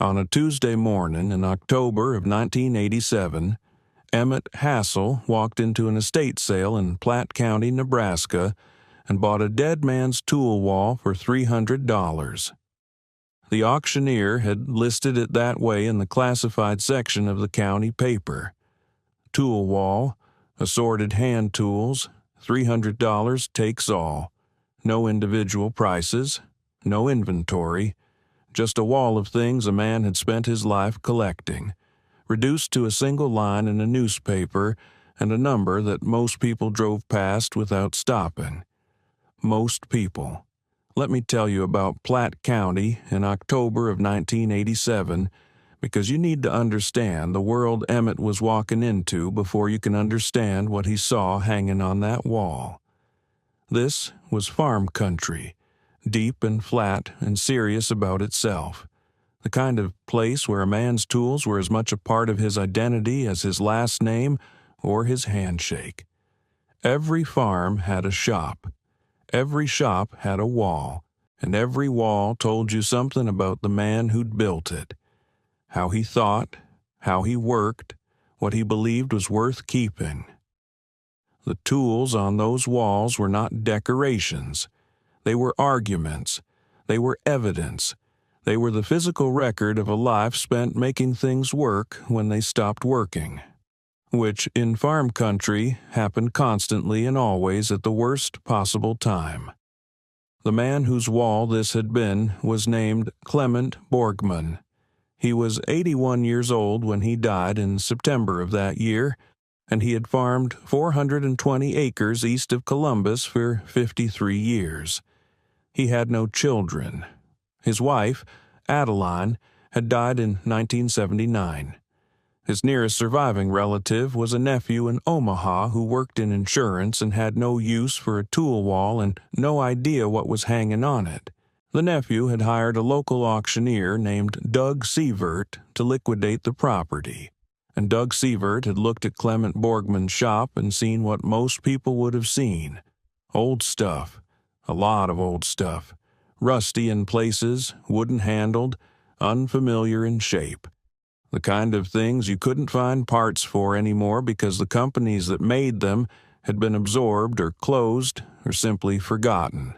On a Tuesday morning in October of 1987, Emmett Hassel walked into an estate sale in Platte County, Nebraska, and bought a dead man's tool wall for $300. The auctioneer had listed it that way in the classified section of the county paper. Tool wall, assorted hand tools, $300 takes all. No individual prices, no inventory, just a wall of things a man had spent his life collecting, reduced to a single line in a newspaper and a number that most people drove past without stopping. Most people. Let me tell you about Platte County in October of 1987, because you need to understand the world Emmett was walking into before you can understand what he saw hanging on that wall. This was farm country, deep and flat and serious about itself, the kind of place where a man's tools were as much a part of his identity as his last name or his handshake. Every farm had a shop. Every shop had a wall, and every wall told you something about the man who'd built it. How he thought, how he worked, what he believed was worth keeping. The tools on those walls were not decorations. They were arguments. They were evidence. They were the physical record of a life spent making things work when they stopped working, which in farm country happened constantly and always at the worst possible time. The man whose wall this had been was named Clement Borgman. He was 81 years old when he died in September of that year, and he had farmed 420 acres east of Columbus for 53 years. He had no children. His wife, Adeline, had died in 1979. His nearest surviving relative was a nephew in Omaha who worked in insurance and had no use for a tool wall and no idea what was hanging on it. The nephew had hired a local auctioneer named Doug Sievert to liquidate the property, and Doug Sievert had looked at Clement Borgman's shop and seen what most people would have seen. Old stuff, a lot of old stuff, rusty in places, wooden-handled, unfamiliar in shape. The kind of things you couldn't find parts for anymore because the companies that made them had been absorbed or closed or simply forgotten.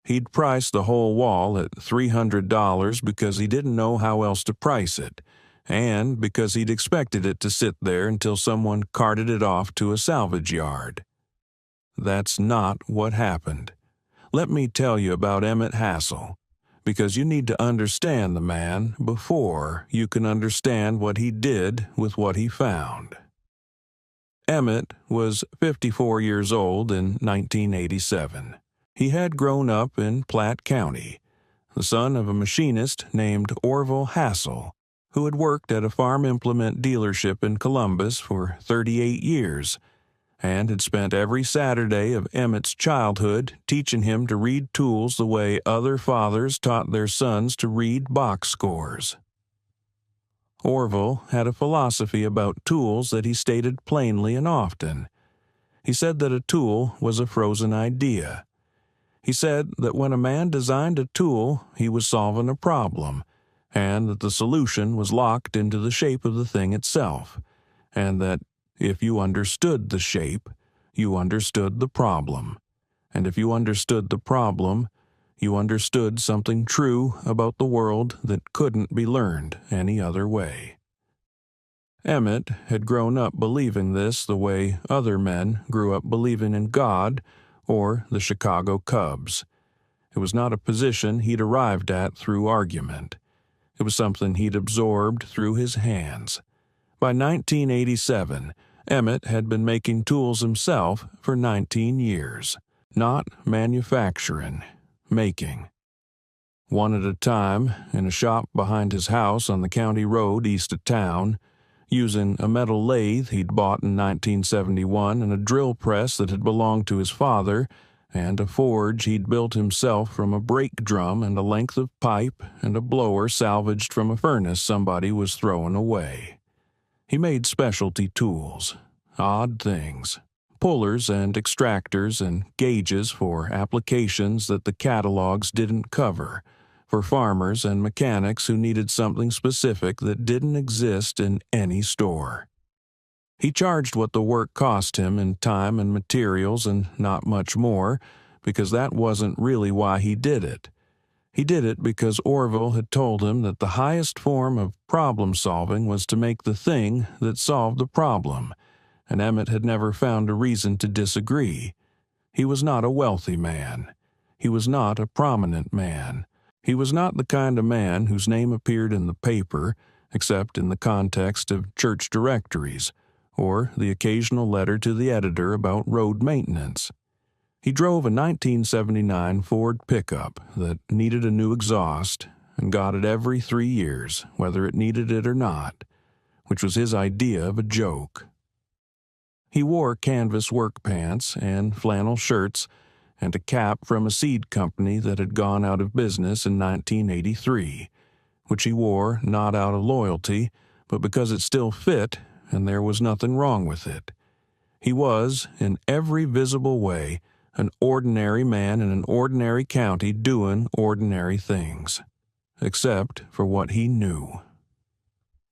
He'd priced the whole wall at $300 because he didn't know how else to price it, and because he'd expected it to sit there until someone carted it off to a salvage yard. That's not what happened. Let me tell you about Emmett Hassel, because you need to understand the man before you can understand what he did with what he found. Emmett was 54 years old in 1987. He had grown up in Platte County, the son of a machinist named Orville Hassel, who had worked at a farm implement dealership in Columbus for 38 years, and had spent every Saturday of Emmett's childhood teaching him to read tools the way other fathers taught their sons to read box scores. Orville had a philosophy about tools that he stated plainly and often. He said that a tool was a frozen idea. He said that when a man designed a tool, he was solving a problem, and that the solution was locked into the shape of the thing itself, and that if you understood the shape, you understood the problem, and if you understood the problem, you understood something true about the world that couldn't be learned any other way. Emmett had grown up believing this the way other men grew up believing in God or the Chicago Cubs. It was not a position he'd arrived at through argument. It was something he'd absorbed through his hands. By 1987, Emmett had been making tools himself for 19 years, not manufacturing, making. One at a time, in a shop behind his house on the county road east of town, using a metal lathe he'd bought in 1971 and a drill press that had belonged to his father, and a forge he'd built himself from a brake drum and a length of pipe and a blower salvaged from a furnace somebody was throwing away. He made specialty tools, odd things, pullers and extractors and gauges for applications that the catalogs didn't cover, for farmers and mechanics who needed something specific that didn't exist in any store. He charged what the work cost him in time and materials and not much more, because that wasn't really why he did it. He did it because Orville had told him that the highest form of problem-solving was to make the thing that solved the problem, and Emmett had never found a reason to disagree. He was not a wealthy man. He was not a prominent man. He was not the kind of man whose name appeared in the paper, except in the context of church directories, or the occasional letter to the editor about road maintenance. He drove a 1979 Ford pickup that needed a new exhaust and got it every 3 years, whether it needed it or not, which was his idea of a joke. He wore canvas work pants and flannel shirts and a cap from a seed company that had gone out of business in 1983, which he wore not out of loyalty, but because it still fit and there was nothing wrong with it. He was, in every visible way, an ordinary man in an ordinary county doing ordinary things, except for what he knew.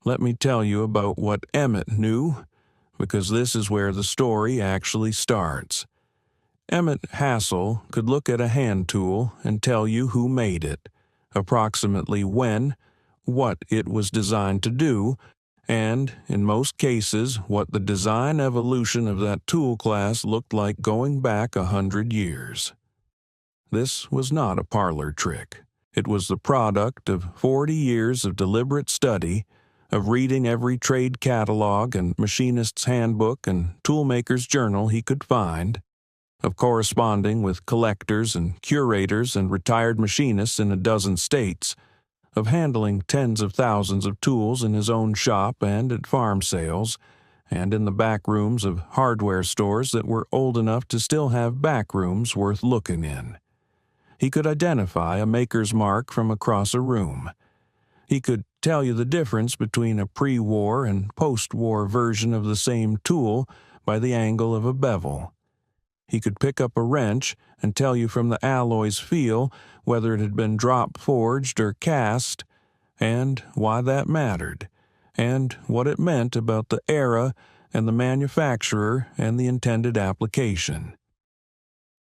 Let me tell you about what Emmett knew, because this is where the story actually starts. Emmett Hassel could look at a hand tool and tell you who made it, approximately when, what it was designed to do, and, in most cases, what the design evolution of that tool class looked like going back 100 years. This was not a parlor trick. It was the product of 40 years of deliberate study, of reading every trade catalog and machinist's handbook and toolmaker's journal he could find, of corresponding with collectors and curators and retired machinists in a dozen states, of handling tens of thousands of tools in his own shop and at farm sales, and in the back rooms of hardware stores that were old enough to still have back rooms worth looking in. He could identify a maker's mark from across a room. He could tell you the difference between a pre-war and post-war version of the same tool by the angle of a bevel. He could pick up a wrench and tell you from the alloy's feel whether it had been drop-forged or cast, and why that mattered, and what it meant about the era and the manufacturer and the intended application.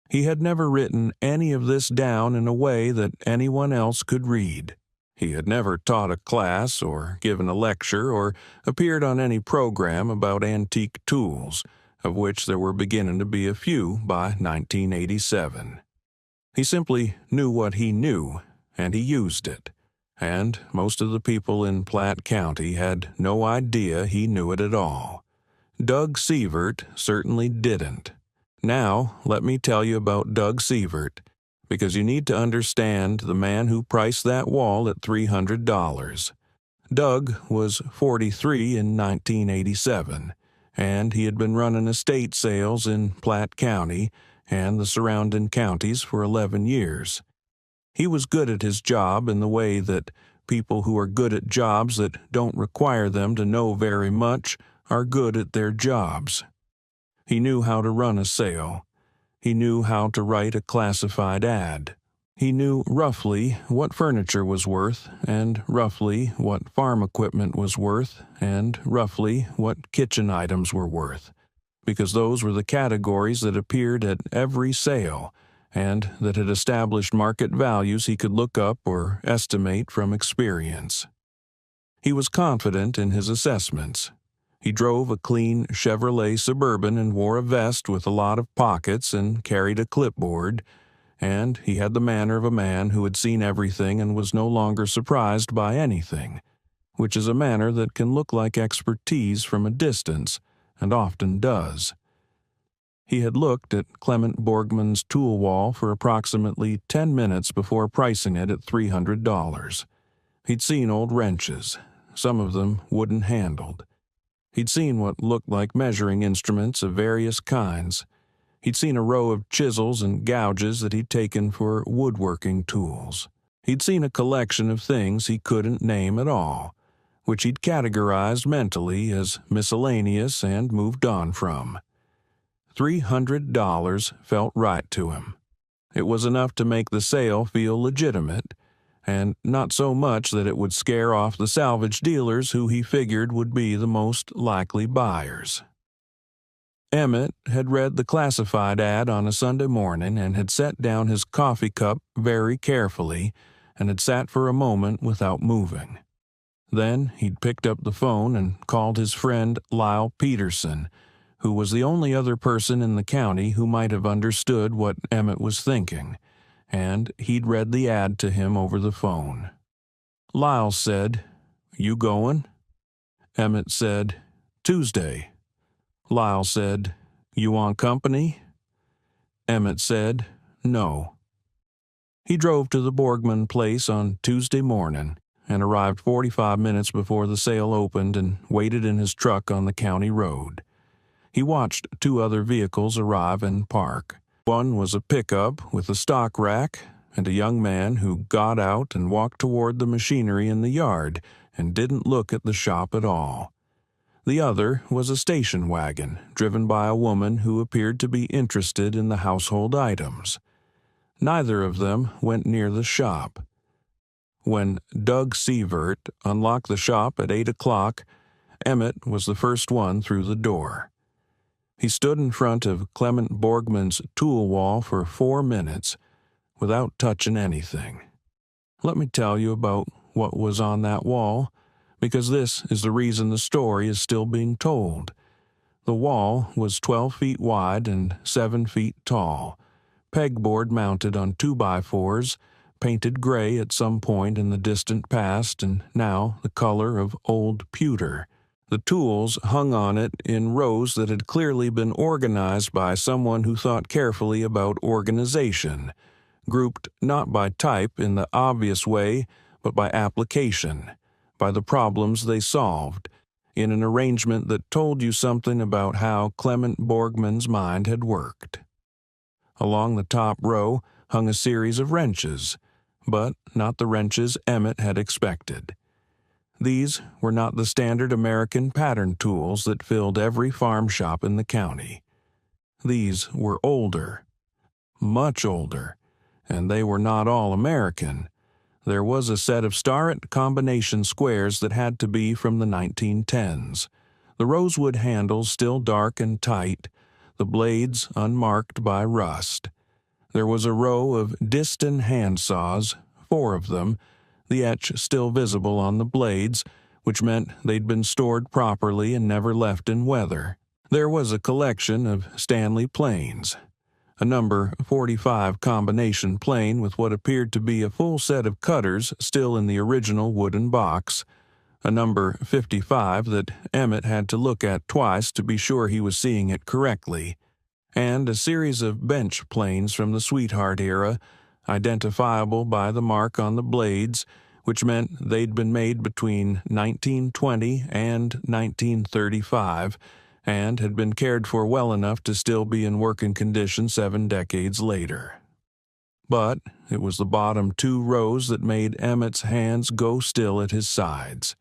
He had never written any of this down in a way that anyone else could read. He had never taught a class or given a lecture or appeared on any program about antique tools, of which there were beginning to be a few by 1987. He simply knew what he knew, and he used it, and most of the people in Platte County had no idea he knew it at all. Doug Sievert certainly didn't. Now, let me tell you about Doug Sievert, because you need to understand the man who priced that wall at $300. Doug was 43 in 1987. And he had been running estate sales in Platte County and the surrounding counties for 11 years. He was good at his job in the way that people who are good at jobs that don't require them to know very much are good at their jobs. He knew how to run a sale. He knew how to write a classified ad. He knew roughly what furniture was worth, and roughly what farm equipment was worth, and roughly what kitchen items were worth, because those were the categories that appeared at every sale, and that had established market values he could look up or estimate from experience. He was confident in his assessments. He drove a clean Chevrolet Suburban and wore a vest with a lot of pockets and carried a clipboard, and he had the manner of a man who had seen everything and was no longer surprised by anything, which is a manner that can look like expertise from a distance, and often does. He had looked at Clement Borgman's tool wall for approximately 10 minutes before pricing it at $300. He'd seen old wrenches, some of them wooden-handled. He'd seen what looked like measuring instruments of various kinds. He'd seen a row of chisels and gouges that he'd taken for woodworking tools. He'd seen a collection of things he couldn't name at all, which he'd categorized mentally as miscellaneous and moved on from. $300 felt right to him. It was enough to make the sale feel legitimate, and not so much that it would scare off the salvage dealers who he figured would be the most likely buyers. Emmett had read the classified ad on a Sunday morning and had set down his coffee cup very carefully and had sat for a moment without moving. Then he'd picked up the phone and called his friend Lyle Peterson, who was the only other person in the county who might have understood what Emmett was thinking, and he'd read the ad to him over the phone. Lyle said, "You going?" Emmett said, "Tuesday." Lyle said, "You want company?" Emmett said, "No." He drove to the Borgman place on Tuesday morning and arrived 45 minutes before the sale opened and waited in his truck on the county road. He watched two other vehicles arrive and park. One was a pickup with a stock rack and a young man who got out and walked toward the machinery in the yard and didn't look at the shop at all. The other was a station wagon driven by a woman who appeared to be interested in the household items. Neither of them went near the shop. When Doug Sievert unlocked the shop at 8 o'clock, Emmett was the first one through the door. He stood in front of Clement Borgman's tool wall for 4 minutes without touching anything. Let me tell you about what was on that wall, because this is the reason the story is still being told. The wall was 12 feet wide and 7 feet tall, pegboard mounted on 2x4s, painted gray at some point in the distant past and now the color of old pewter. The tools hung on it in rows that had clearly been organized by someone who thought carefully about organization, grouped not by type in the obvious way, but by application, by the problems they solved, in an arrangement that told you something about how Clement Borgman's mind had worked. Along the top row hung a series of wrenches, but not the wrenches Emmett had expected. These were not the standard American pattern tools that filled every farm shop in the county. These were older, much older, and they were not all American. There was a set of Starrett combination squares that had to be from the 1910s, the rosewood handles still dark and tight, the blades unmarked by rust. There was a row of Diston handsaws, 4 of them, the etch still visible on the blades, which meant they'd been stored properly and never left in weather. There was a collection of Stanley planes, a number 45 combination plane with what appeared to be a full set of cutters still in the original wooden box, a number 55 that Emmett had to look at twice to be sure he was seeing it correctly, and a series of bench planes from the Sweetheart era, identifiable by the mark on the blades, which meant they'd been made between 1920 and 1935, and had been cared for well enough to still be in working condition 7 decades later. But it was the bottom 2 rows that made Emmett's hands go still at his sides.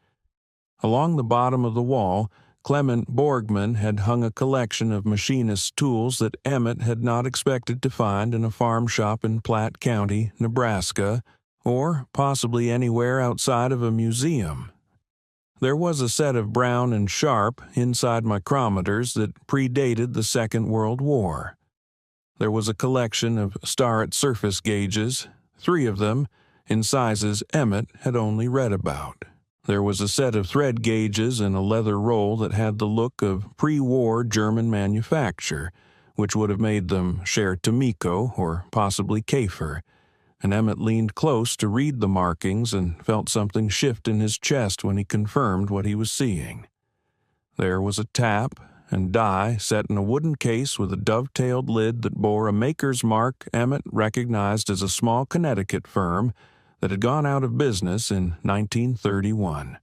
Along the bottom of the wall, Clement Borgman had hung a collection of machinist's tools that Emmett had not expected to find in a farm shop in Platte County, Nebraska, or possibly anywhere outside of a museum. There was a set of Brown and Sharp inside micrometers that predated the Second World War. There was a collection of Starrett surface gauges, 3 of them, in sizes Emmett had only read about. There was a set of thread gauges in a leather roll that had the look of pre-war German manufacture, which would have made them share Tomiko or possibly Kafer, and Emmett leaned close to read the markings and felt something shift in his chest when he confirmed what he was seeing. There was a tap and die set in a wooden case with a dovetailed lid that bore a maker's mark Emmett recognized as a small Connecticut firm that had gone out of business in 1931.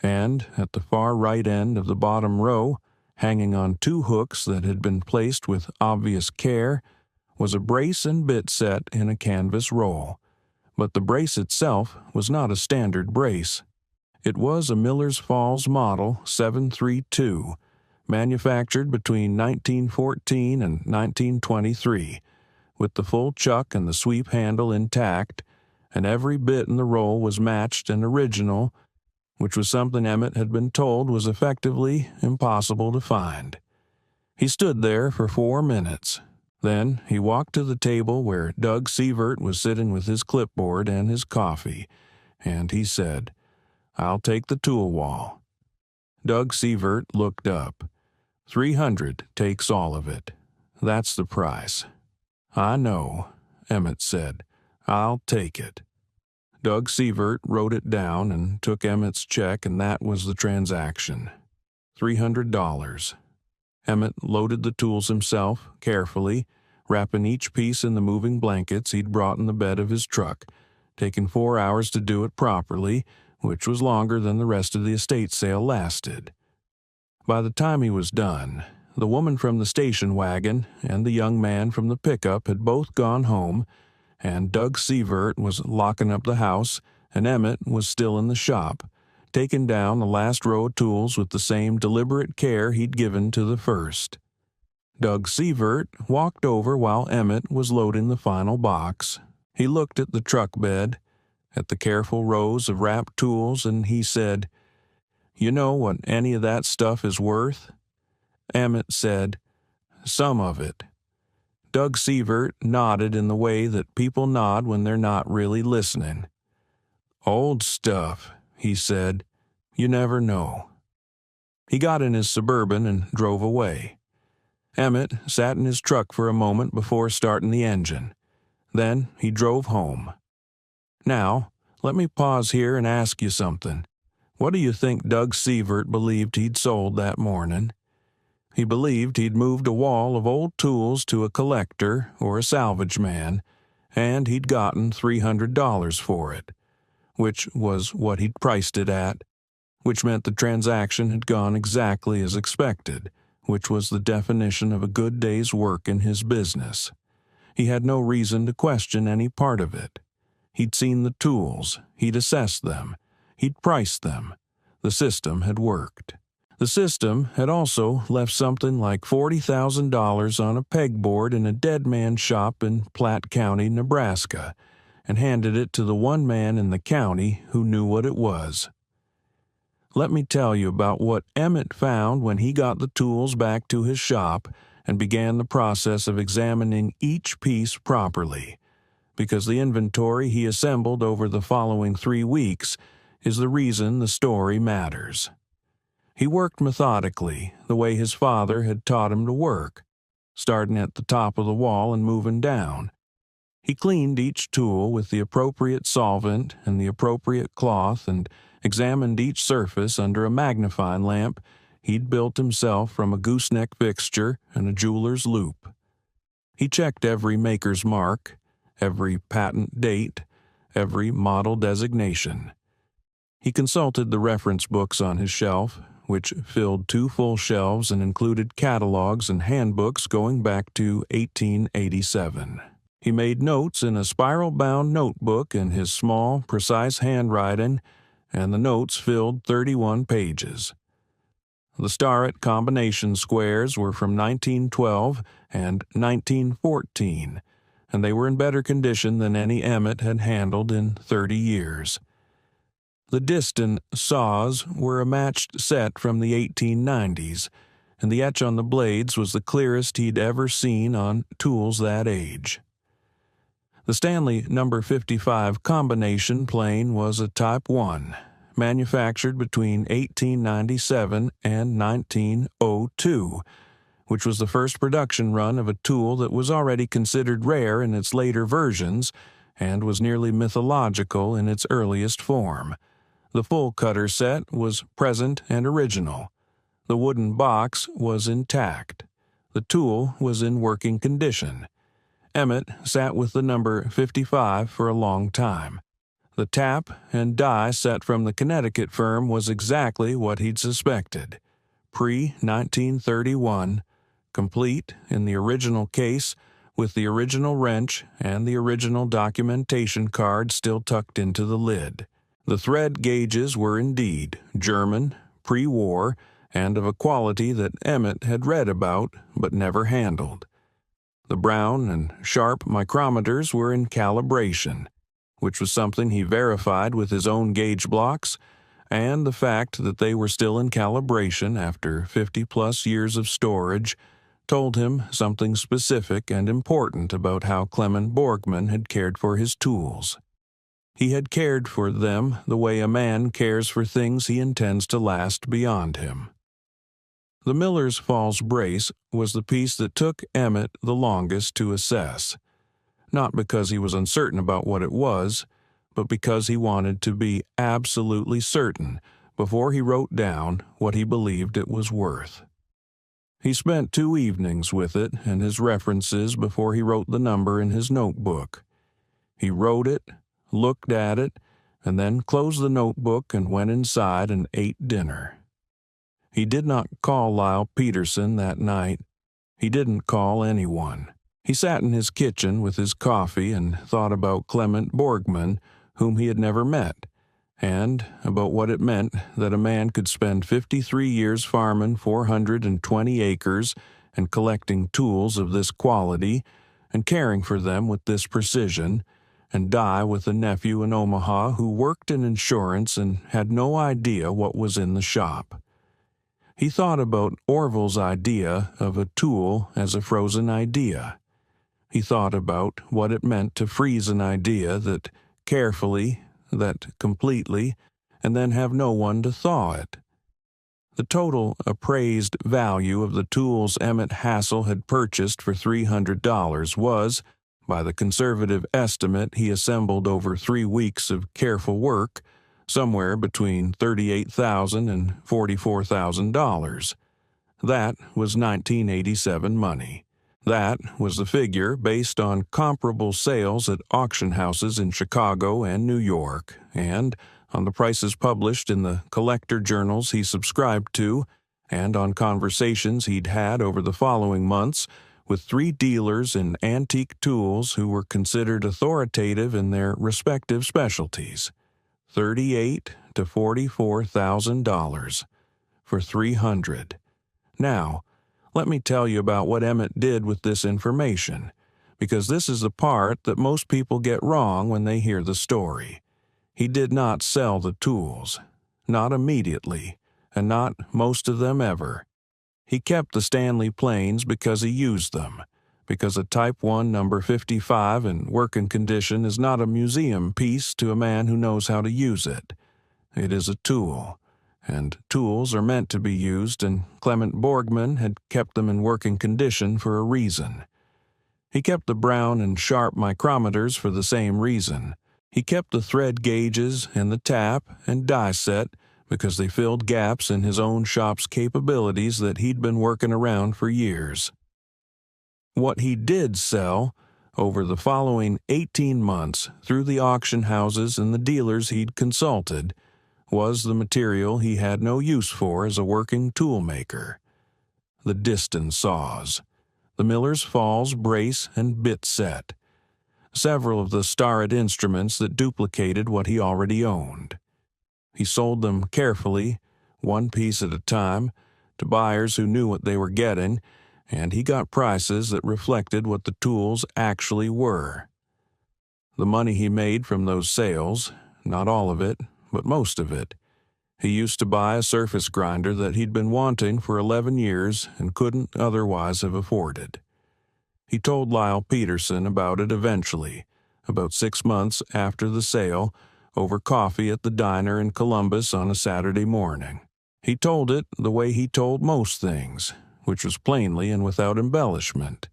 And at the far right end of the bottom row, hanging on 2 hooks that had been placed with obvious care, was a brace and bit set in a canvas roll. But the brace itself was not a standard brace. It was a Miller's Falls Model 732, manufactured between 1914 and 1923, with the full chuck and the sweep handle intact, and every bit in the roll was matched and original, which was something Emmett had been told was effectively impossible to find. He stood there for 4 minutes. Then he walked to the table where Doug Sievert was sitting with his clipboard and his coffee, and he said, "I'll take the tool wall." Doug Sievert looked up. "300 takes all of it. That's the price." "I know," Emmett said. "I'll take it." Doug Sievert wrote it down and took Emmett's check, and that was the transaction. $300. Emmett loaded the tools himself, carefully, wrapping each piece in the moving blankets he'd brought in the bed of his truck, taking 4 hours to do it properly, which was longer than the rest of the estate sale lasted. By the time he was done, the woman from the station wagon and the young man from the pickup had both gone home, and Doug Sievert was locking up the house, and Emmett was still in the shop, taking down the last row of tools with the same deliberate care he'd given to the first. Doug Sievert walked over while Emmett was loading the final box. He looked at the truck bed, at the careful rows of wrapped tools, and he said, "You know what any of that stuff is worth?" Emmett said, "Some of it." Doug Sievert nodded in the way that people nod when they're not really listening. "Old stuff," he said. "You never know." He got in his Suburban and drove away. Emmett sat in his truck for a moment before starting the engine. Then he drove home. Now, let me pause here and ask you something. What do you think Doug Sievert believed he'd sold that morning? He believed he'd moved a wall of old tools to a collector or a salvage man, and he'd gotten $300 for it, which was what he'd priced it at, which meant the transaction had gone exactly as expected, which was the definition of a good day's work in his business. He had no reason to question any part of it. He'd seen the tools, he'd assessed them, he'd priced them. The system had worked. The system had also left something like $40,000 on a pegboard in a dead man's shop in Platte County, Nebraska, and handed it to the one man in the county who knew what it was. Let me tell you about what Emmett found when he got the tools back to his shop and began the process of examining each piece properly, because the inventory he assembled over the following 3 weeks is the reason the story matters. He worked methodically, the way his father had taught him to work, starting at the top of the wall and moving down. He cleaned each tool with the appropriate solvent and the appropriate cloth and examined each surface under a magnifying lamp he'd built himself from a gooseneck fixture and a jeweler's loop. He checked every maker's mark, every patent date, every model designation. He consulted the reference books on his shelf, which filled 2 full shelves and included catalogs and handbooks going back to 1887. He made notes in a spiral-bound notebook in his small, precise handwriting, and the notes filled 31 pages. The Starrett combination squares were from 1912 and 1914, and they were in better condition than any Emmett had handled in 30 years. The Diston saws were a matched set from the 1890s, and the etch on the blades was the clearest he'd ever seen on tools that age. The Stanley No. 55 combination plane was a Type 1, manufactured between 1897 and 1902, which was the first production run of a tool that was already considered rare in its later versions and was nearly mythological in its earliest form. The full cutter set was present and original. The wooden box was intact. The tool was in working condition. Emmett sat with the number 55 for a long time. The tap and die set from the Connecticut firm was exactly what he'd suspected. Pre-1931, complete in the original case with the original wrench and the original documentation card still tucked into the lid. The thread gauges were indeed German, pre-war, and of a quality that Emmett had read about but never handled. The brown and sharp micrometers were in calibration, which was something he verified with his own gauge blocks, and the fact that they were still in calibration after 50-plus years of storage told him something specific and important about how Clement Borgman had cared for his tools. He had cared for them the way a man cares for things he intends to last beyond him. The Miller's Falls brace was the piece that took Emmett the longest to assess, not because he was uncertain about what it was, but because he wanted to be absolutely certain before he wrote down what he believed it was worth. He spent 2 evenings with it and his references before he wrote the number in his notebook. He wrote it, looked at it, and then closed the notebook and went inside and ate dinner. He did not call Lyle Peterson that night. He didn't call anyone. He sat in his kitchen with his coffee and thought about Clement Borgman, whom he had never met, and about what it meant that a man could spend 53 years farming 420 acres and collecting tools of this quality and caring for them with this precision, and die with a nephew in Omaha who worked in insurance and had no idea what was in the shop. He thought about Orville's idea of a tool as a frozen idea. He thought about what it meant to freeze an idea that carefully, that completely, and then have no one to thaw it. The total appraised value of the tools Emmett Hassel had purchased for $300 was, by the conservative estimate he assembled over 3 weeks of careful work, somewhere between $38,000 and $44,000. That was 1987 money. That was the figure based on comparable sales at auction houses in Chicago and New York, and on the prices published in the collector journals he subscribed to, and on conversations he'd had over the following months with 3 dealers in antique tools who were considered authoritative in their respective specialties. $38,000 to $44,000 for $300. Now, let me tell you about what Emmett did with this information, because this is the part that most people get wrong when they hear the story. He did not sell the tools, not immediately, and not most of them ever. He kept the Stanley planes because he used them, because a Type 1 number 55 in working condition is not a museum piece to a man who knows how to use it. It is a tool, and tools are meant to be used, and Clement Borgman had kept them in working condition for a reason. He kept the Brown and Sharp micrometers for the same reason. He kept the thread gauges and the tap and die set because they filled gaps in his own shop's capabilities that he'd been working around for years. What he did sell over the following 18 months through the auction houses and the dealers he'd consulted was the material he had no use for as a working toolmaker: the Diston saws, the Miller's Falls brace and bit set, several of the Starrett instruments that duplicated what he already owned. He sold them carefully, one piece at a time, to buyers who knew what they were getting, and he got prices that reflected what the tools actually were. The money he made from those sales, not all of it, but most of it, he used to buy a surface grinder that he'd been wanting for 11 years and couldn't otherwise have afforded. He told Lyle Peterson about it eventually, about 6 months after the sale, over coffee at the diner in Columbus on a Saturday morning. He told it the way he told most things, which was plainly and without embellishment,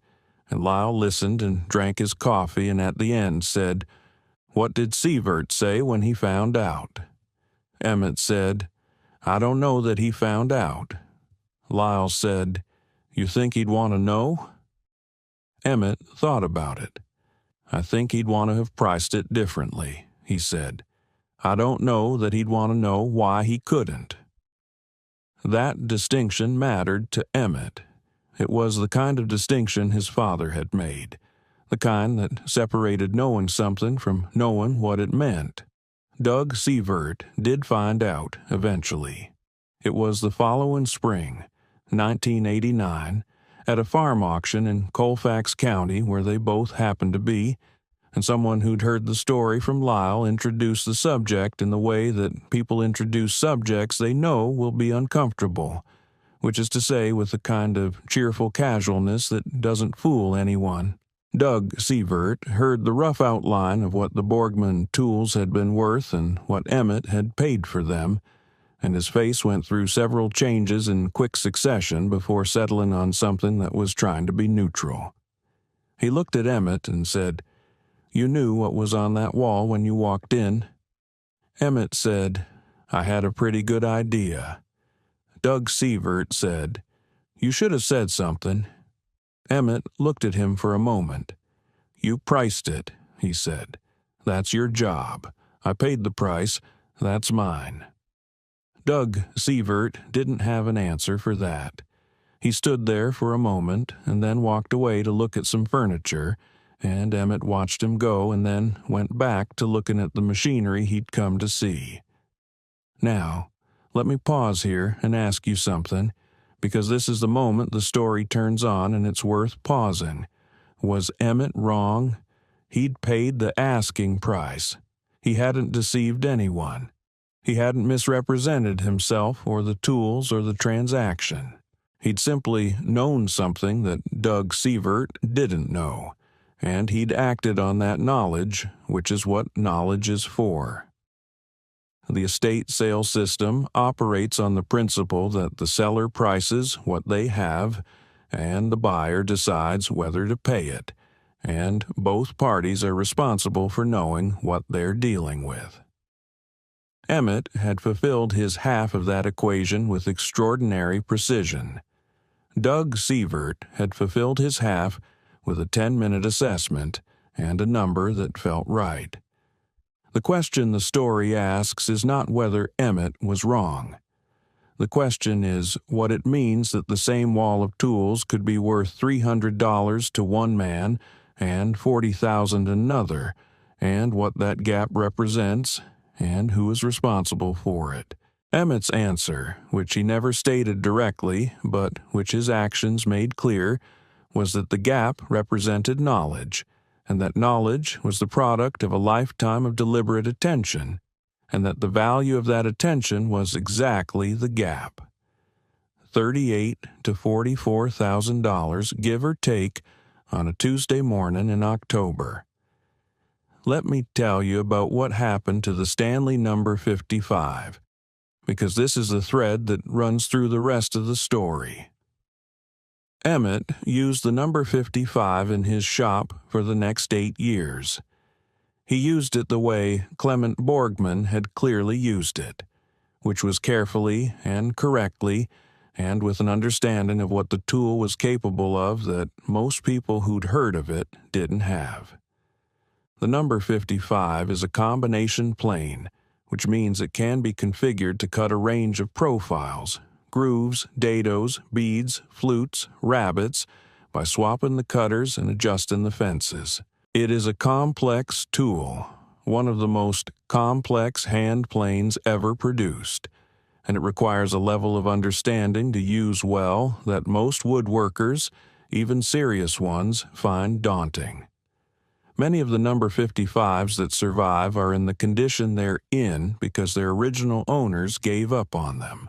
and Lyle listened and drank his coffee and at the end said, "What did Sievert say when he found out?" Emmett said, "I don't know that he found out." Lyle said, "You think he'd want to know?" Emmett thought about it. "I think he'd want to have priced it differently," he said. "I don't know that he'd want to know why he couldn't." That distinction mattered to Emmett. It was the kind of distinction his father had made, the kind that separated knowing something from knowing what it meant. Doug Sievert did find out eventually. It was the following spring, 1989, at a farm auction in Colfax County where they both happened to be, and someone who'd heard the story from Lyle introduced the subject in the way that people introduce subjects they know will be uncomfortable, which is to say with a kind of cheerful casualness that doesn't fool anyone. Doug Sievert heard the rough outline of what the Borgman tools had been worth and what Emmett had paid for them, and his face went through several changes in quick succession before settling on something that was trying to be neutral. He looked at Emmett and said, "You knew what was on that wall when you walked in?" Emmett said, "I had a pretty good idea." Doug Sievert said, "You should have said something." Emmett looked at him for a moment. "You priced it," he said. "That's your job. I paid the price. That's mine." Doug Sievert didn't have an answer for that. He stood there for a moment and then walked away to look at some furniture, and Emmett watched him go and then went back to looking at the machinery he'd come to see. Now, let me pause here and ask you something, because this is the moment the story turns on and it's worth pausing. Was Emmett wrong? He'd paid the asking price. He hadn't deceived anyone. He hadn't misrepresented himself or the tools or the transaction. He'd simply known something that Doug Sievert didn't know, and he'd acted on that knowledge, which is what knowledge is for. The estate sale system operates on the principle that the seller prices what they have, and the buyer decides whether to pay it, and both parties are responsible for knowing what they're dealing with. Emmett had fulfilled his half of that equation with extraordinary precision. Doug Sievert had fulfilled his half with a 10-minute assessment and a number that felt right. The question the story asks is not whether Emmett was wrong. The question is what it means that the same wall of tools could be worth $300 to one man and $40,000 to another, and what that gap represents, and who is responsible for it. Emmett's answer, which he never stated directly, but which his actions made clear, was that the gap represented knowledge, and that knowledge was the product of a lifetime of deliberate attention, and that the value of that attention was exactly the gap. $38,000 to $44,000, give or take, on a Tuesday morning in October. Let me tell you about what happened to the Stanley number 55, because this is the thread that runs through the rest of the story. Emmett used the number 55 in his shop for the next 8 years. He used it the way Clement Borgman had clearly used it, which was carefully and correctly, and with an understanding of what the tool was capable of that most people who'd heard of it didn't have. The number 55 is a combination plane, which means it can be configured to cut a range of profiles, grooves, dados, beads, flutes, rabbets, by swapping the cutters and adjusting the fences. It is a complex tool, one of the most complex hand planes ever produced, and it requires a level of understanding to use well that most woodworkers, even serious ones, find daunting. Many of the number 55s that survive are in the condition they're in because their original owners gave up on them.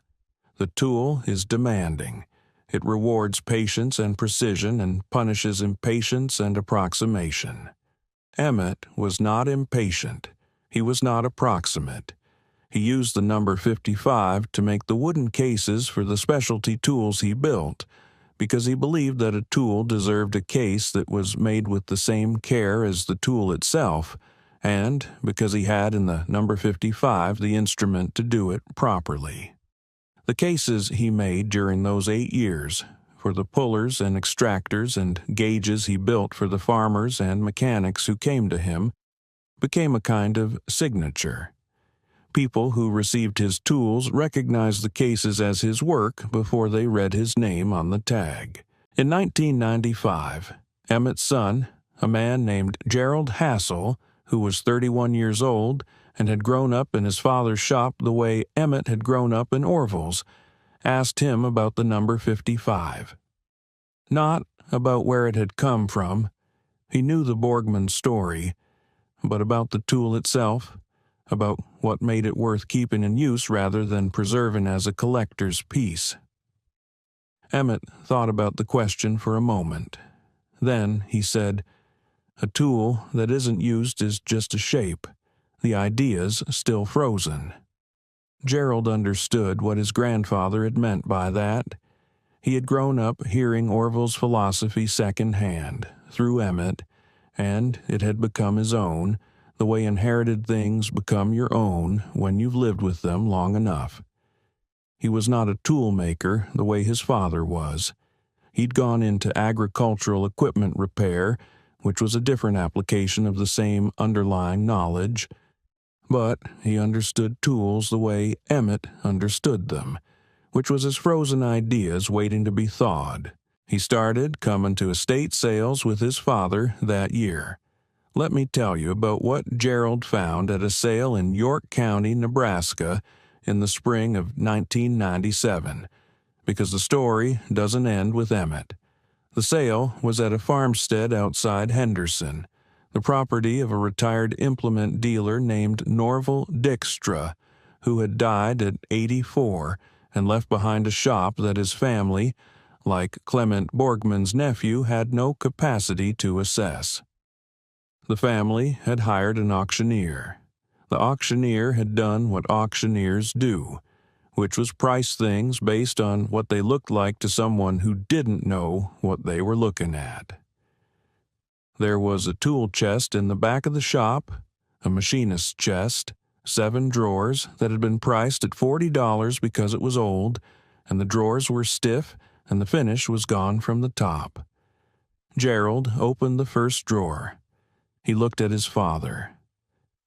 The tool is demanding. It rewards patience and precision and punishes impatience and approximation. Emmett was not impatient. He was not approximate. He used the number 55 to make the wooden cases for the specialty tools he built, because he believed that a tool deserved a case that was made with the same care as the tool itself, and because he had in the number 55 the instrument to do it properly. The cases he made during those 8 years, for the pullers and extractors and gauges he built for the farmers and mechanics who came to him, became a kind of signature. People who received his tools recognized the cases as his work before they read his name on the tag. In 1995, Emmett's son, a man named Gerald Hassel, who was 31 years old and had grown up in his father's shop the way Emmett had grown up in Orville's, asked him about the number 55. Not about where it had come from. He knew the Borgman story, but about the tool itself, about what made it worth keeping in use rather than preserving as a collector's piece. Emmett thought about the question for a moment. Then he said, "A tool that isn't used is just a shape. The idea's still frozen." Gerald understood what his grandfather had meant by that. He had grown up hearing Orville's philosophy secondhand, through Emmett, and it had become his own, the way inherited things become your own when you've lived with them long enough. He was not a toolmaker the way his father was. He'd gone into agricultural equipment repair, which was a different application of the same underlying knowledge, but he understood tools the way Emmett understood them, which was his frozen ideas waiting to be thawed. He started coming to estate sales with his father that year. Let me tell you about what Gerald found at a sale in York County, Nebraska, in the spring of 1997, because the story doesn't end with Emmett. The sale was at a farmstead outside Henderson, the property of a retired implement dealer named Norval Dykstra, who had died at 84 and left behind a shop that his family, like Clement Borgman's nephew, had no capacity to assess. The family had hired an auctioneer. The auctioneer had done what auctioneers do, which was price things based on what they looked like to someone who didn't know what they were looking at. There was a tool chest in the back of the shop, a machinist's chest, 7 drawers that had been priced at $40 because it was old, and the drawers were stiff and the finish was gone from the top. Gerald opened the first drawer. He looked at his father.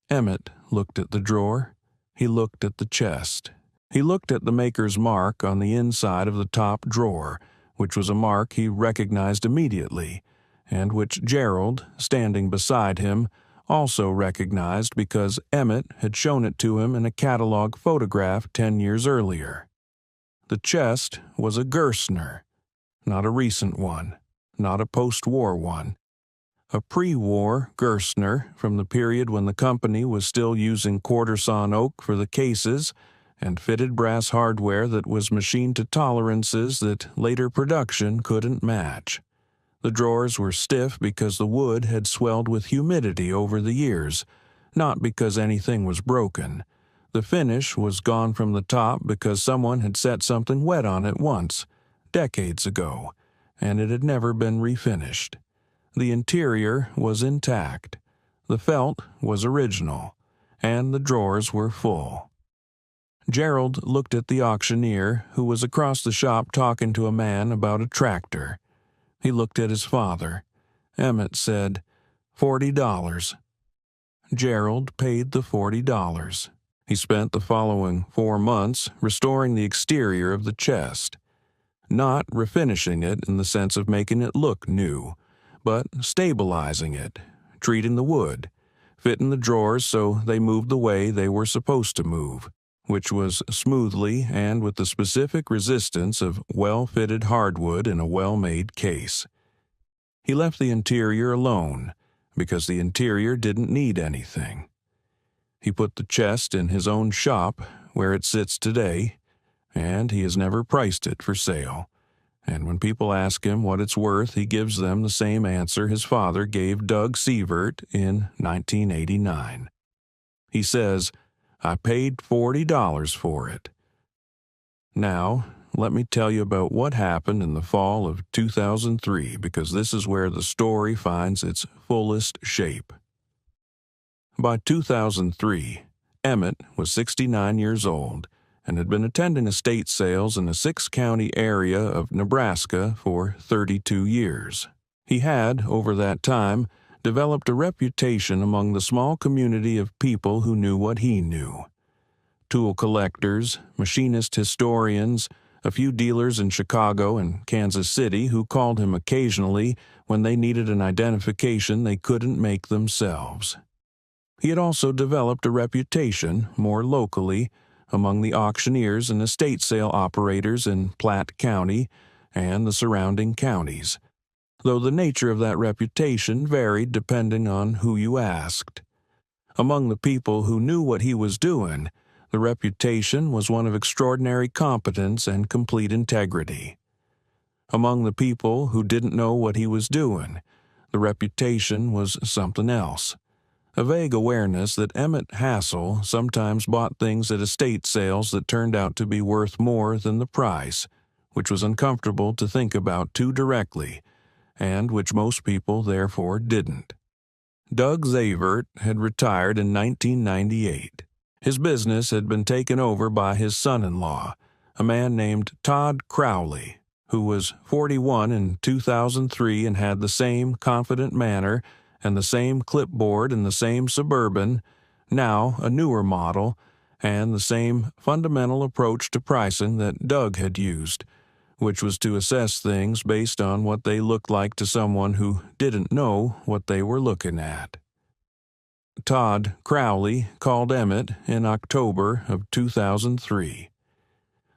Emmett looked at the drawer. He looked at the chest. He looked at the maker's mark on the inside of the top drawer, which was a mark he recognized immediately, and which Gerald, standing beside him, also recognized because Emmett had shown it to him in a catalog photograph 10 years earlier. The chest was a Gerstner, not a recent one, not a post-war one. A pre-war Gerstner from the period when the company was still using quarter-sawn oak for the cases and fitted brass hardware that was machined to tolerances that later production couldn't match. The drawers were stiff because the wood had swelled with humidity over the years, not because anything was broken. The finish was gone from the top because someone had set something wet on it once, decades ago, and it had never been refinished. The interior was intact. The felt was original, and the drawers were full. Gerald looked at the auctioneer, who was across the shop talking to a man about a tractor. He looked at his father. Emmett said, $40. Gerald paid the $40. He spent the following 4 months restoring the exterior of the chest, not refinishing it in the sense of making it look new, but stabilizing it, treating the wood, fitting the drawers so they moved the way they were supposed to move, which was smoothly and with the specific resistance of well-fitted hardwood in a well-made case. He left the interior alone, because the interior didn't need anything. He put the chest in his own shop, where it sits today, and he has never priced it for sale. And when people ask him what it's worth, he gives them the same answer his father gave Doug Sievert in 1989. He says, "I paid $40 for it." Now, let me tell you about what happened in the fall of 2003, because this is where the story finds its fullest shape. By 2003, Emmett was 69 years old and had been attending estate sales in a 6-county area of Nebraska for 32 years. He had, over that time, developed a reputation among the small community of people who knew what he knew. Tool collectors, machinist historians, a few dealers in Chicago and Kansas City who called him occasionally when they needed an identification they couldn't make themselves. He had also developed a reputation, more locally, among the auctioneers and estate sale operators in Platte County and the surrounding counties, though the nature of that reputation varied depending on who you asked. Among the people who knew what he was doing, the reputation was one of extraordinary competence and complete integrity. Among the people who didn't know what he was doing, the reputation was something else. A vague awareness that Emmett Hassel sometimes bought things at estate sales that turned out to be worth more than the price, which was uncomfortable to think about too directly, and which most people therefore didn't. Doug Zavert had retired in 1998. His business had been taken over by his son-in-law, a man named Todd Crowley, who was 41 in 2003 and had the same confident manner and the same clipboard and the same Suburban, now a newer model, and the same fundamental approach to pricing that Doug had used, which was to assess things based on what they looked like to someone who didn't know what they were looking at. Todd Crowley called Emmett in October of 2003.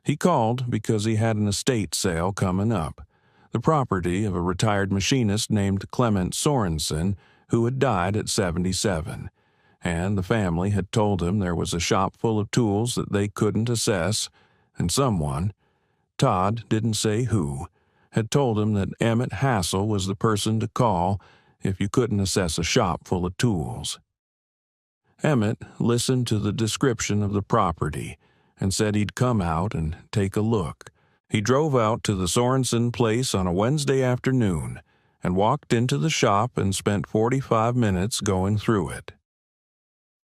He called because he had an estate sale coming up, the property of a retired machinist named Clement Sorensen, who had died at 77, and the family had told him there was a shop full of tools that they couldn't assess, and someone, Todd didn't say who, had told him that Emmett Hassel was the person to call if you couldn't assess a shop full of tools. Emmett listened to the description of the property and said he'd come out and take a look. He drove out to the Sorensen place on a Wednesday afternoon and walked into the shop and spent 45 minutes going through it.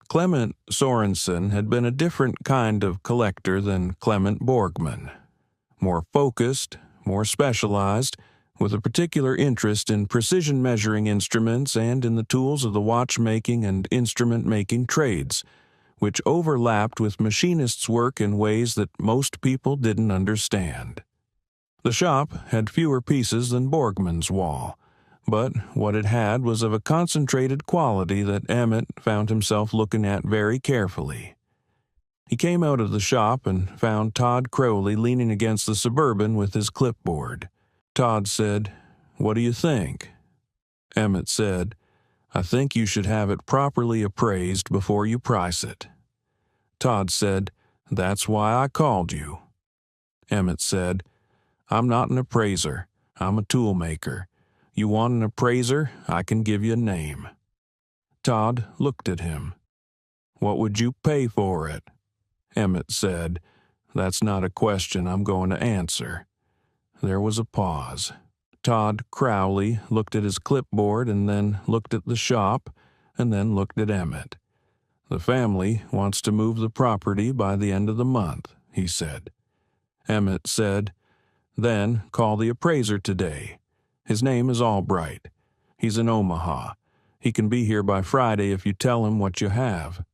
Clement Sorensen had been a different kind of collector than Clement Borgman. More focused, more specialized, with a particular interest in precision measuring instruments and in the tools of the watchmaking and instrument-making trades, which overlapped with machinists' work in ways that most people didn't understand. The shop had fewer pieces than Borgman's wall, but what it had was of a concentrated quality that Emmett found himself looking at very carefully. He came out of the shop and found Todd Crowley leaning against the Suburban with his clipboard. Todd said, "What do you think?" Emmett said, "I think you should have it properly appraised before you price it." Todd said, "That's why I called you." Emmett said, "I'm not an appraiser. I'm a toolmaker. You want an appraiser? I can give you a name." Todd looked at him. "What would you pay for it?" Emmett said, "That's not a question I'm going to answer." There was a pause. Todd Crowley looked at his clipboard and then looked at the shop and then looked at Emmett. "The family wants to move the property by the end of the month," he said. Emmett said, "Then call the appraiser today. His name is Albright. He's in Omaha. He can be here by Friday if you tell him what you have."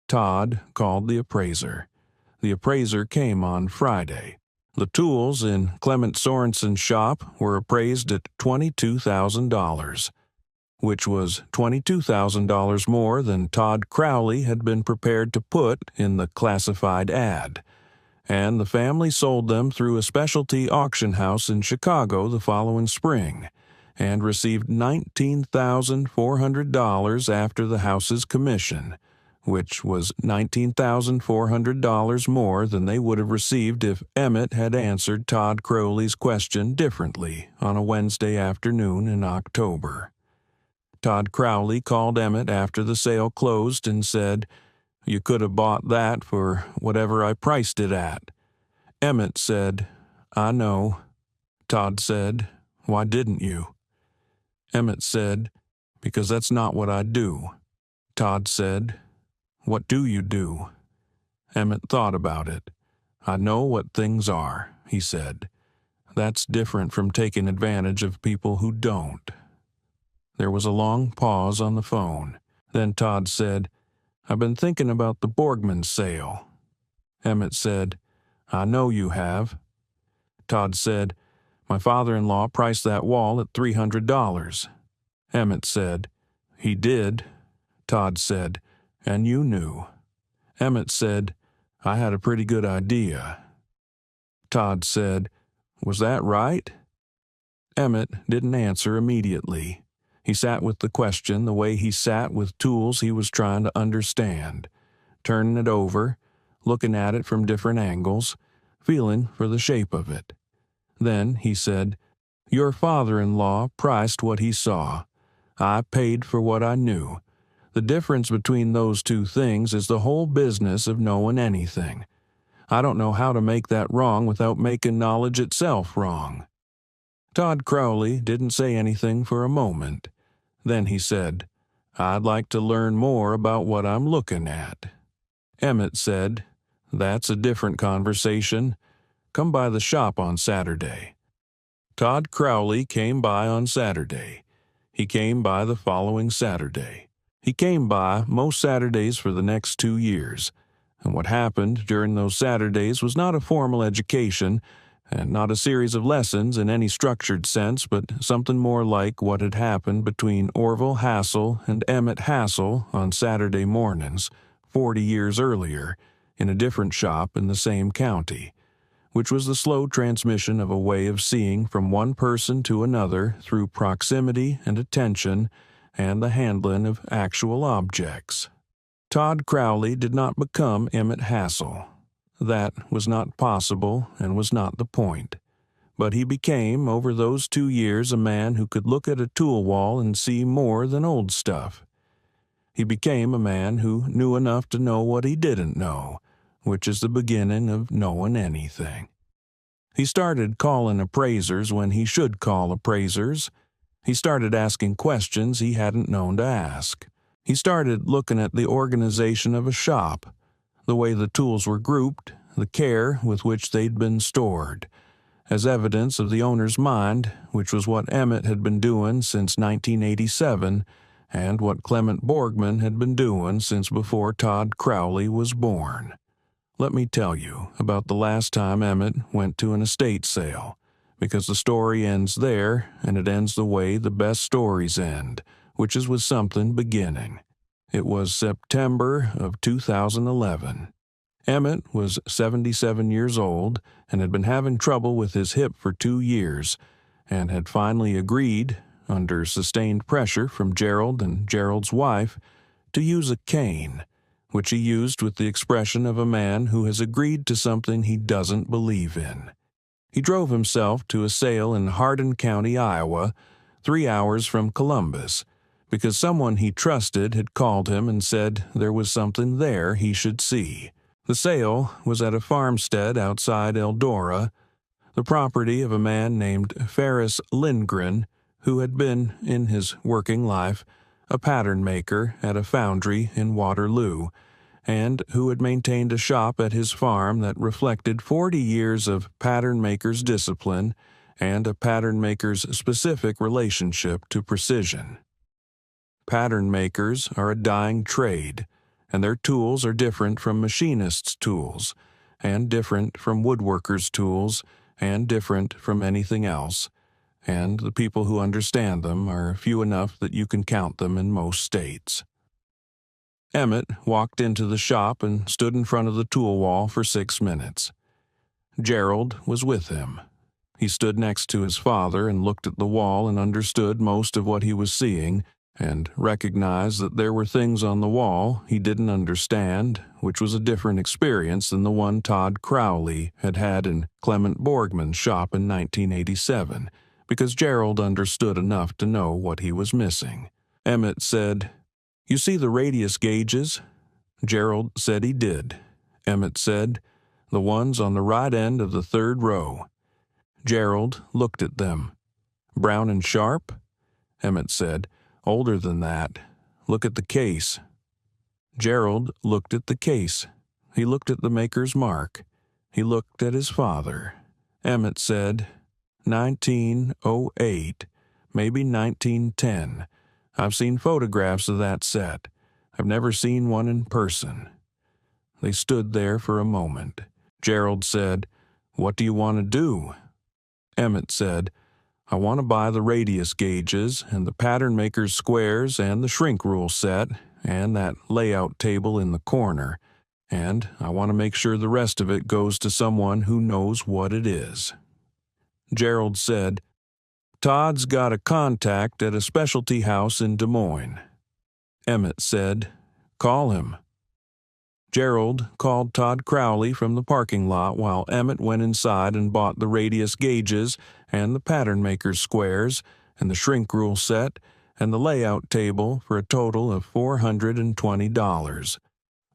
Todd called the appraiser. The appraiser came on Friday. The tools in Clement Sorensen's shop were appraised at $22,000, which was $22,000 more than Todd Crowley had been prepared to put in the classified ad, and the family sold them through a specialty auction house in Chicago the following spring, and received $19,400 after the house's commission, which was $19,400 more than they would have received if Emmett had answered Todd Crowley's question differently on a Wednesday afternoon in October. Todd Crowley called Emmett after the sale closed and said, "You could have bought that for whatever I priced it at." Emmett said, "I know." Todd said, "Why didn't you?" Emmett said, "Because that's not what I do." Todd said, "What do you do?" Emmett thought about it. "I know what things are," he said. "That's different from taking advantage of people who don't." There was a long pause on the phone. Then Todd said, "I've been thinking about the Borgman sale." Emmett said, "I know you have." Todd said, "My father-in-law priced that wall at $300. Emmett said, "He did." Todd said, "And you knew." Emmett said, "I had a pretty good idea." Todd said, "Was that right?" Emmett didn't answer immediately. He sat with the question the way he sat with tools he was trying to understand, turning it over, looking at it from different angles, feeling for the shape of it. Then he said, "Your father-in-law priced what he saw. I paid for what I knew. The difference between those two things is the whole business of knowing anything. I don't know how to make that wrong without making knowledge itself wrong." Todd Crowley didn't say anything for a moment. Then he said, "I'd like to learn more about what I'm looking at." Emmett said, "That's a different conversation. Come by the shop on Saturday." Todd Crowley came by on Saturday. He came by the following Saturday. He came by most Saturdays for the next 2 years. And what happened during those Saturdays was not a formal education, and not a series of lessons in any structured sense, but something more like what had happened between Orville Hassel and Emmett Hassel on Saturday mornings, 40 years earlier, in a different shop in the same county, which was the slow transmission of a way of seeing from one person to another through proximity and attention and the handling of actual objects. Todd Crowley did not become Emmett Hassel. That was not possible and was not the point. But he became, over those 2 years, a man who could look at a tool wall and see more than old stuff. He became a man who knew enough to know what he didn't know, which is the beginning of knowing anything. He started calling appraisers when he should call appraisers. He started asking questions he hadn't known to ask. He started looking at the organization of a shop, the way the tools were grouped, the care with which they'd been stored, as evidence of the owner's mind, which was what Emmett had been doing since 1987, and what Clement Borgman had been doing since before Todd Crowley was born. Let me tell you about the last time Emmett went to an estate sale, because the story ends there, and it ends the way the best stories end, which is with something beginning. It was September of 2011. Emmett was 77 years old and had been having trouble with his hip for 2 years, and had finally agreed, under sustained pressure from Gerald and Gerald's wife, to use a cane, which he used with the expression of a man who has agreed to something he doesn't believe in. He drove himself to a sale in Hardin County, Iowa, 3 hours from Columbus, because someone he trusted had called him and said there was something there he should see. The sale was at a farmstead outside Eldora, the property of a man named Ferris Lindgren, who had been, in his working life, a pattern maker at a foundry in Waterloo, and who had maintained a shop at his farm that reflected 40 years of pattern maker's discipline and a pattern maker's specific relationship to precision. Pattern makers are a dying trade, and their tools are different from machinists' tools, and different from woodworkers' tools, and different from anything else, and the people who understand them are few enough that you can count them in most states. Emmett walked into the shop and stood in front of the tool wall for 6 minutes. Gerald was with him. He stood next to his father and looked at the wall and understood most of what he was seeing, and recognized that there were things on the wall he didn't understand, which was a different experience than the one Todd Crowley had had in Clement Borgman's shop in 1987, because Gerald understood enough to know what he was missing. Emmett said, "You see the radius gauges?" Gerald said he did. Emmett said, "The ones on the right end of the 3rd row." Gerald looked at them. "Brown and sharp?" Emmett said, "Older than that. Look at the case." Gerald looked at the case. He looked at the maker's mark. He looked at his father. Emmett said, 1908, maybe 1910. I've seen photographs of that set. I've never seen one in person. They stood there for a moment. Gerald said, "What do you want to do?" Emmett said, "I want to buy the radius gauges and the pattern maker's squares and the shrink rule set and that layout table in the corner, and I want to make sure the rest of it goes to someone who knows what it is." Gerald said, Todd's got a contact at a specialty house in Des Moines. Emmett said, "Call him." Gerald called Todd Crowley from the parking lot while Emmett went inside and bought the radius gauges and the pattern maker's squares and the shrink rule set and the layout table for a total of $420,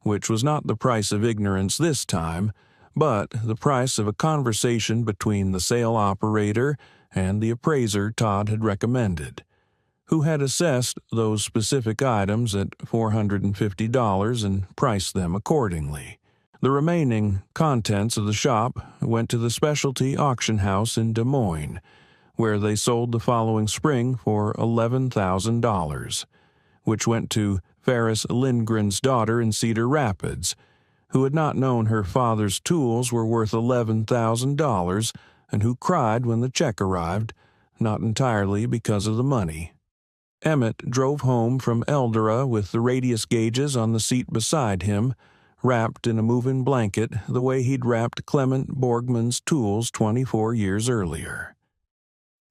which was not the price of ignorance this time, but the price of a conversation between the sale operator and the appraiser Todd had recommended, who had assessed those specific items at $450 and priced them accordingly. The remaining contents of the shop went to the specialty auction house in Des Moines, where they sold the following spring for $11,000, which went to Ferris Lindgren's daughter in Cedar Rapids, who had not known her father's tools were worth $11,000 and who cried when the check arrived, not entirely because of the money. Emmett drove home from Eldora with the radius gauges on the seat beside him, wrapped in a moving blanket the way he'd wrapped Clement Borgman's tools 24 years earlier.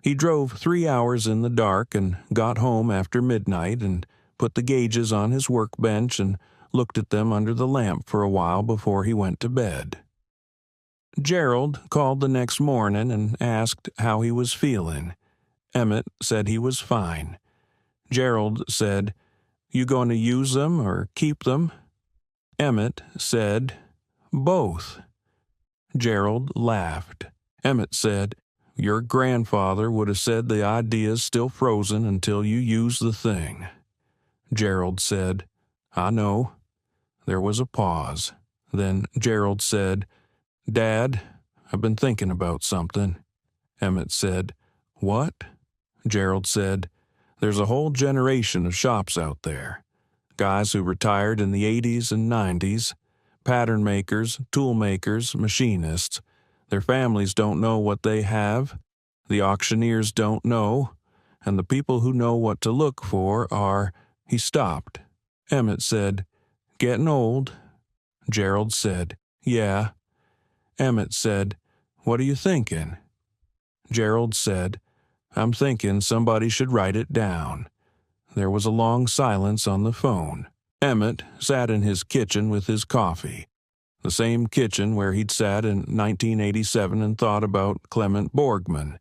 He drove 3 hours in the dark and got home after midnight and put the gauges on his workbench and looked at them under the lamp for a while before he went to bed. Gerald called the next morning and asked how he was feeling. Emmett said he was fine. Gerald said, "You going to use them or keep them?" Emmett said, "Both." Gerald laughed. Emmett said, "Your grandfather would have said the idea's still frozen until you use the thing." Gerald said, "I know." There was a pause. Then Gerald said, "Dad, I've been thinking about something." Emmett said, "What?" Gerald said, "There's a whole generation of shops out there. Guys who retired in the 80s and 90s, pattern makers, tool makers, machinists. Their families don't know what they have, the auctioneers don't know, and the people who know what to look for are—" He stopped. Emmett said, "Getting old?" Gerald said, "Yeah." Emmett said, "What are you thinking?" Gerald said, "I'm thinking somebody should write it down." There was a long silence on the phone. Emmett sat in his kitchen with his coffee, the same kitchen where he'd sat in 1987 and thought about Clement Borgman,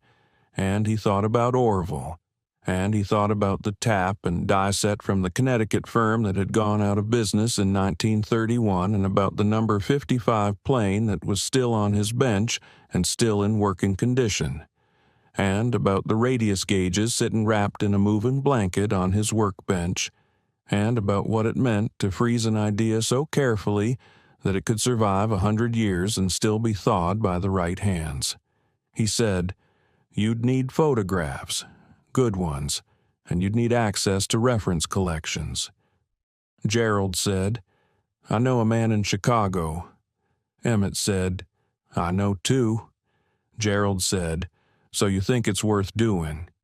and he thought about Orville, and he thought about the tap and die set from the Connecticut firm that had gone out of business in 1931 and about the number 55 plane that was still on his bench and still in working condition, and about the radius gauges sitting wrapped in a moving blanket on his workbench, and about what it meant to freeze an idea so carefully that it could survive 100 years and still be thawed by the right hands. He said, "You'd need photographs, good ones, and you'd need access to reference collections." Gerald said, "I know a man in Chicago." Emmett said, "I know too." Gerald said, "So you think it's worth doing?"